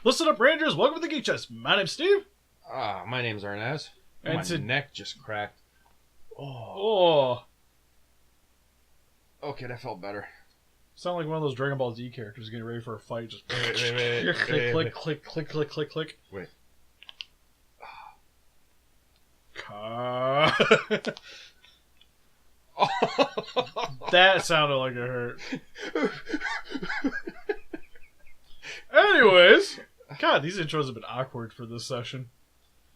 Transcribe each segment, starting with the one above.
Listen up, Rangers. Welcome to the Geek Chest. My name's Steve. My name's Arnes. And my neck just cracked. Oh. Okay, that felt better. Sound like one of those Dragon Ball Z characters getting ready for a fight. Just Wait. click. Wait. That sounded like it hurt. Anyways, God, these intros have been awkward for this session.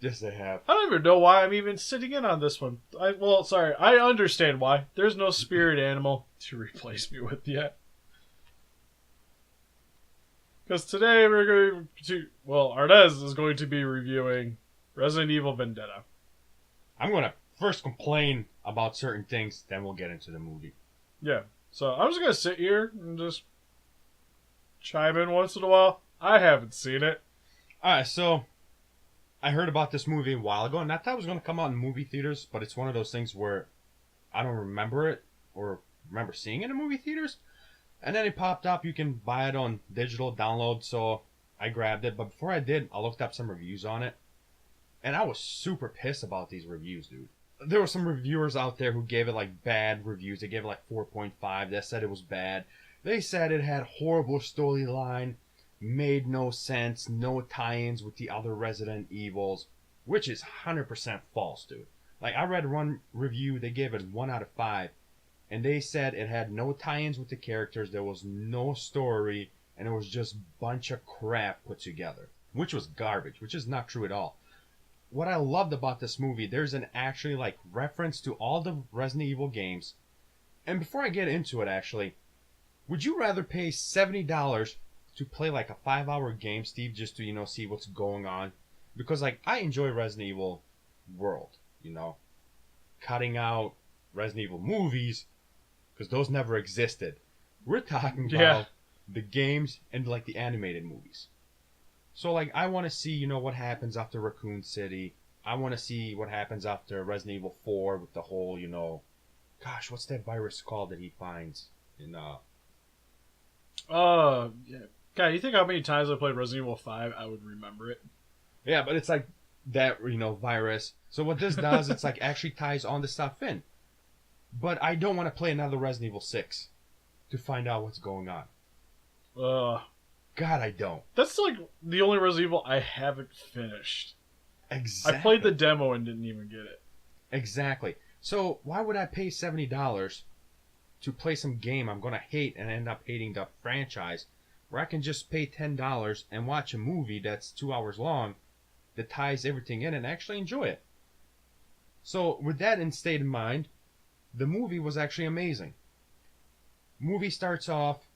Yes, they have. I don't even know why I'm even sitting in on this one. I understand why. There's no spirit animal to replace me with yet. Because today we're going to... Well, Arnes is going to be reviewing Resident Evil Vendetta. I'm going to first complain about certain things, then we'll get into the movie. Yeah. So I'm just going to sit here and just chime in once in a while. I haven't seen it. Alright, so I heard about this movie a while ago, and I thought it was going to come out in movie theaters, but it's one of those things where I don't remember it or remember seeing it in movie theaters. And then it popped up, you can buy it on digital download, so I grabbed it. But before I did, I looked up some reviews on it, and I was super pissed about these reviews, dude. There were some reviewers out there who gave it like bad reviews. They gave it like 4.5. They said it was bad. They said it had horrible storyline, made no sense, no tie-ins with the other Resident Evils, which is 100% false, dude. Like, I read one review, they gave it 1 out of 5, and they said it had no tie-ins with the characters, there was no story, and it was just a bunch of crap put together, which was garbage, which is not true at all. What I loved about this movie, there's an actually like reference to all the Resident Evil games. And before I get into it, actually, would you rather pay $70 to play like a 5-hour game, Steve, just to, see what's going on? Because like I enjoy Resident Evil world, cutting out Resident Evil movies, because those never existed. We're talking about the games and like the animated movies. So, like, I want to see, what happens after Raccoon City. I want to see what happens after Resident Evil 4 with the whole, Gosh, what's that virus called that he finds in, yeah. God, you think how many times I played Resident Evil 5, I would remember it? Yeah, but it's like that, virus. So what this does, it's like actually ties all the stuff in. But I don't want to play another Resident Evil 6 to find out what's going on. God, I don't. That's like the only Resident Evil I haven't finished. Exactly. I played the demo and didn't even get it. Exactly. So why would I pay $70 to play some game I'm going to hate and end up hating the franchise, where I can just pay $10 and watch a movie that's 2 hours long that ties everything in and actually enjoy it? So with that in state of mind, the movie was actually amazing. Movie starts off,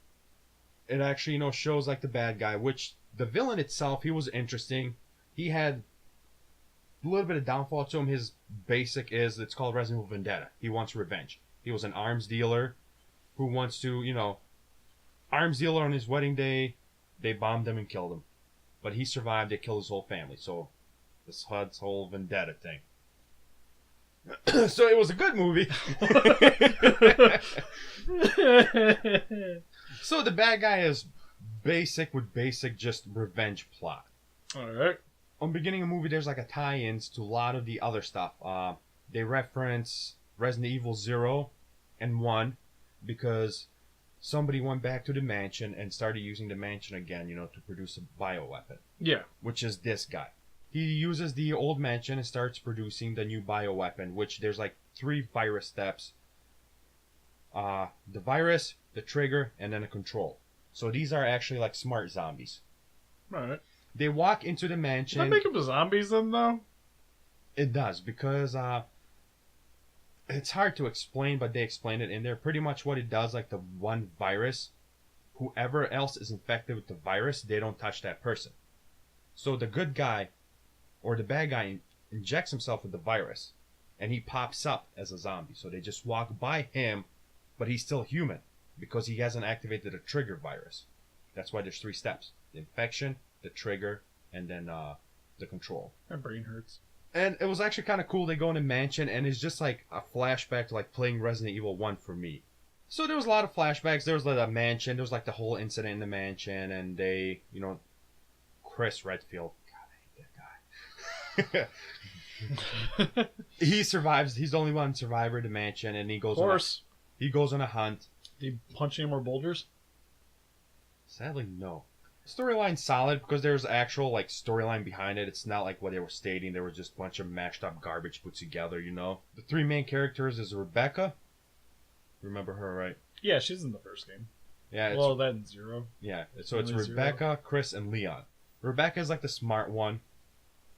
it actually, shows like the bad guy, which the villain itself, he was interesting. He had a little bit of downfall to him. His basic is, it's called Resident Evil Vendetta. He wants revenge. He was an arms dealer who wants to, arms dealer on his wedding day, they bombed him and killed him. But he survived, they killed his whole family. So, this HUD's whole vendetta thing. So it was a good movie. So the bad guy is basic just revenge plot. Alright. On the beginning of the movie, there's like a tie-ins to a lot of the other stuff. They reference Resident Evil 0 and 1 because somebody went back to the mansion and started using the mansion again, to produce a bioweapon. Yeah. Which is this guy. He uses the old mansion and starts producing the new bioweapon, which there's like 3 virus steps. The virus, the trigger, and then a control. So these are actually like smart zombies. Right. They walk into the mansion. Does that make them zombies then, though? It does, because it's hard to explain, but they explain it in there. Pretty much what it does, like the one virus, whoever else is infected with the virus, they don't touch that person. So the good guy, or the bad guy, injects himself with the virus, and he pops up as a zombie. So they just walk by him, but he's still human, because he hasn't activated the trigger virus. That's why there's 3 steps. The infection, the trigger, and then the control. My brain hurts. And it was actually kind of cool. They go in a mansion, and it's just like a flashback to like playing Resident Evil 1 for me. So there was a lot of flashbacks. There was like a mansion. There was like the whole incident in the mansion, and they, Chris Redfield. God, I hate that guy. He survives. He's the only one survivor to mansion, and he goes. Of course. He goes on a hunt. Did he punch any more boulders? Sadly, no. Storyline's solid because there's actual like storyline behind it. It's not like what they were stating. There was just a bunch of mashed up garbage put together, you know. The three main characters is Rebecca. Remember her, right? Yeah, she's in the first game. Yeah. Well, then Zero. Yeah. So it's Only Rebecca, Zero. Chris, and Leon. Rebecca's like the smart one,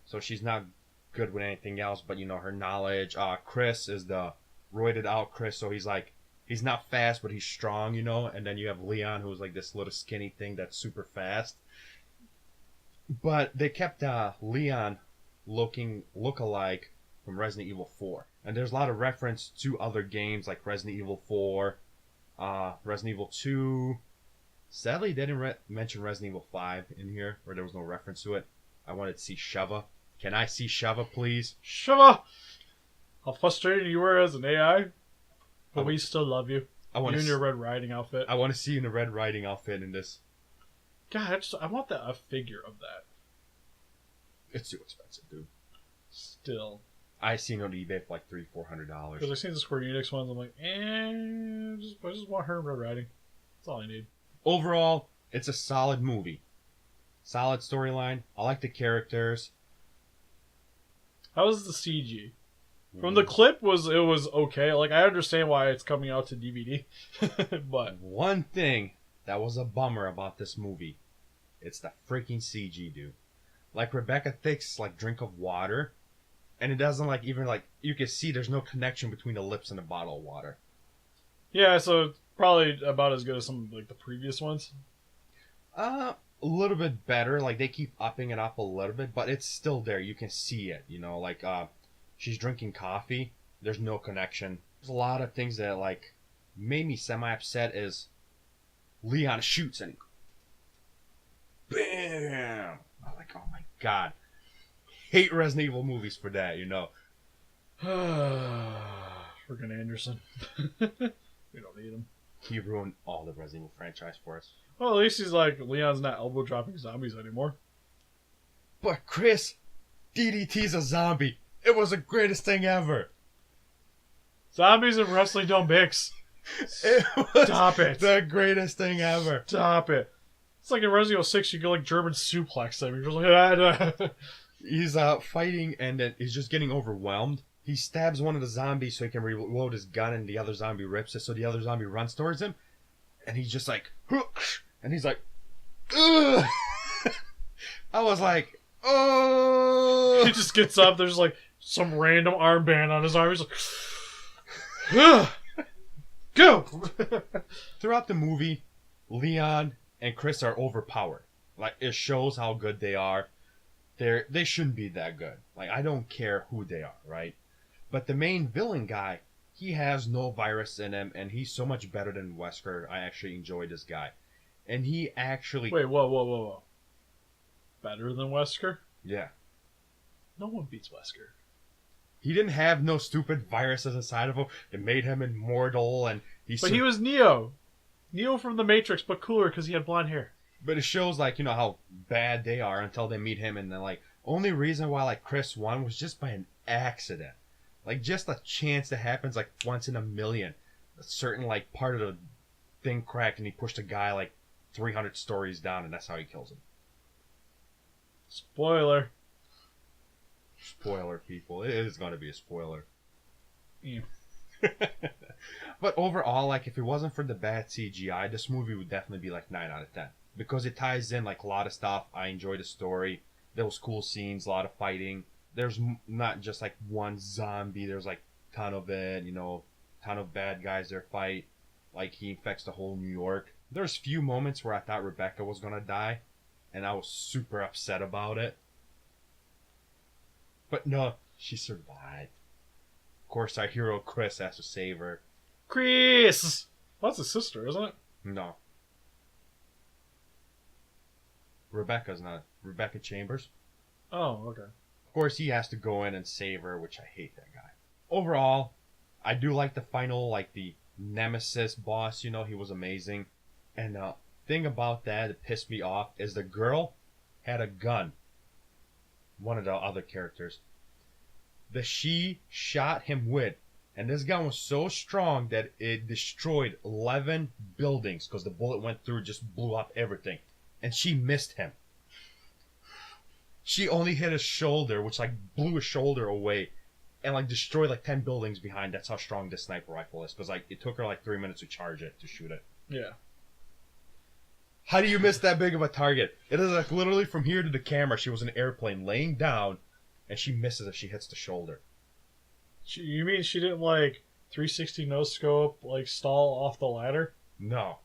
so she's not good with anything else. But you know her knowledge. Chris is the roided out Chris, so he's like. He's not fast, but he's strong, you know? And then you have Leon, who's like this little skinny thing that's super fast. But they kept Leon look-alike from Resident Evil 4. And there's a lot of reference to other games like Resident Evil 4, Resident Evil 2. Sadly, they didn't mention Resident Evil 5 in here, or there was no reference to it. I wanted to see Sheva. Can I see Sheva, please? Sheva! How frustrated you were as an AI. But we still love you. You in your Red Riding outfit. I want to see you in a Red Riding outfit in this. God, I want a figure of that. It's too expensive, dude. Still. I seen it on eBay for like $300-400. Because I've seen the Square Enix ones, I'm like, I just want her in Red Riding. That's all I need. Overall, it's a solid movie. Solid storyline. I like the characters. How was the CG? From the clip, it was okay. Like, I understand why it's coming out to DVD. But one thing that was a bummer about this movie, it's the freaking CG, dude. Like, Rebecca takes, like, drink of water, and it doesn't, like, even, like, you can see there's no connection between the lips and the bottle of water. Yeah, so it's probably about as good as some, like, the previous ones. A little bit better. Like, they keep upping it up a little bit, but it's still there. You can see it, you know, like, she's drinking coffee. There's no connection. There's a lot of things that, like, made me semi-upset is Leon shoots and bam! I'm like, oh my god. Hate Resident Evil movies for that, you know. Freaking Anderson. We don't need him. He ruined all the Resident Evil franchise for us. Well, at least he's like, Leon's not elbow dropping zombies anymore. But Chris, DDT's a zombie. It was the greatest thing ever. Zombies and wrestling don't mix. Stop it. The greatest thing ever. Stop it. It's like in Resident Evil 6, you go like German suplex them. You're just like, He's fighting and then he's just getting overwhelmed. He stabs one of the zombies so he can reload his gun and the other zombie rips it. So the other zombie runs towards him. And he's just like, and he's like, ugh. I was like, oh. He just gets up. There's like some random armband on his arm. He's like, ugh. Go. Throughout the movie, Leon and Chris are overpowered. Like, it shows how good they are. They shouldn't be that good. Like, I don't care who they are, right? But the main villain guy, he has no virus in him, and he's so much better than Wesker. I actually enjoy this guy. And he actually... Wait, whoa. Better than Wesker? Yeah. No one beats Wesker. He didn't have no stupid viruses inside of him. It made him immortal, and But he was Neo. Neo from the Matrix, but cooler because he had blonde hair. But it shows, like, you know, how bad they are until they meet him, and then, like, only reason why, like, Chris won was just by an accident. Like, just a chance that happens, like, once in a million. A certain, like, part of the thing cracked, and he pushed a guy, like, 300 stories down, and that's how he kills him. Spoiler. Spoiler, people. It is going to be a spoiler. Yeah. But overall, like, if it wasn't for the bad CGI, this movie would definitely be, like, 9 out of 10. Because it ties in, like, a lot of stuff. I enjoyed the story. There was cool scenes, a lot of fighting. There's not just, like, one zombie. There's, like, a ton of it, you know, ton of bad guys there fight. Like, he infects the whole New York. There's few moments where I thought Rebecca was going to die. And I was super upset about it. But no, she survived. Of course, our hero Chris has to save her. Chris! Well, that's his sister, isn't it? No. Rebecca's not. Rebecca Chambers. Oh, okay. Of course, he has to go in and save her, which I hate that guy. Overall, I do like the final, like the Nemesis boss, you know, he was amazing. And the thing about that pissed me off is the girl had a gun. One of the other characters. That she shot him with. And this gun was so strong that it destroyed 11 buildings. Because the bullet went through, just blew up everything. And she missed him. She only hit his shoulder, which like blew his shoulder away. And like destroyed like 10 buildings behind. That's how strong this sniper rifle is. Because like it took her like 3 minutes to charge it, to shoot it. Yeah. How do you miss that big of a target? It is like literally from here to the camera. She was in an airplane laying down, and she misses if she hits the shoulder. You mean she didn't like 360 no scope, like stall off the ladder? No,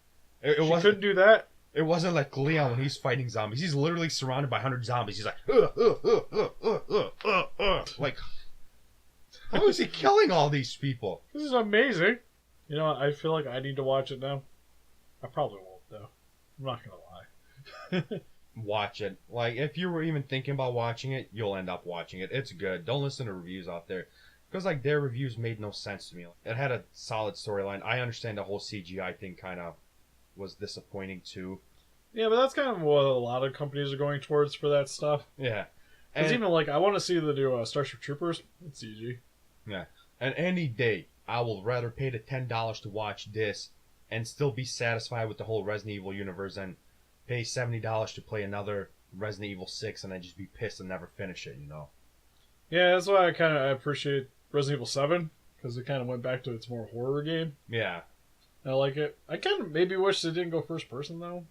She couldn't do that. It wasn't like Leon when he's fighting zombies. He's literally surrounded by 100 zombies. He's like, like, how is he killing all these people? This is amazing. You know, I feel like I need to watch it now. I probably won't though. I'm not gonna lie. Watch it. Like, if you were even thinking about watching it, you'll end up watching it. It's good. Don't listen to reviews out there. Because, like, their reviews made no sense to me. It had a solid storyline. I understand the whole CGI thing kind of was disappointing, too. Yeah, but that's kind of what a lot of companies are going towards for that stuff. Yeah. Because even, like, I want to see the new Starship Troopers. It's CG. Yeah. And any day, I will rather pay the $10 to watch this and still be satisfied with the whole Resident Evil universe and pay $70 to play another Resident Evil 6 and then just be pissed and never finish it, you know? Yeah, that's why I appreciate Resident Evil 7, because it kind of went back to its more horror game. Yeah. I like it. I kind of maybe wish they didn't go first person, though.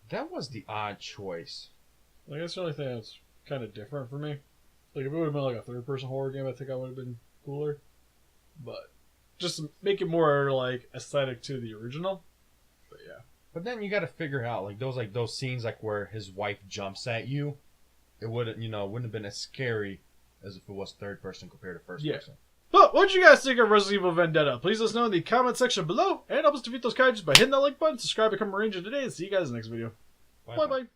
That was the odd choice. Like, that's the only thing that's kind of different for me. Like, if it would have been like a third person horror game, I think I would have been cooler. But just to make it more, like, aesthetic to the original. But yeah. But then you got to figure out like those scenes like where his wife jumps at you. It wouldn't have been as scary as if it was third person compared to first person. But what did you guys think of Resident Evil Vendetta? Please let us know in the comment section below, and help us defeat those kaijus by hitting that like button, subscribe, become a ranger today, and see you guys in the next video. Bye bye.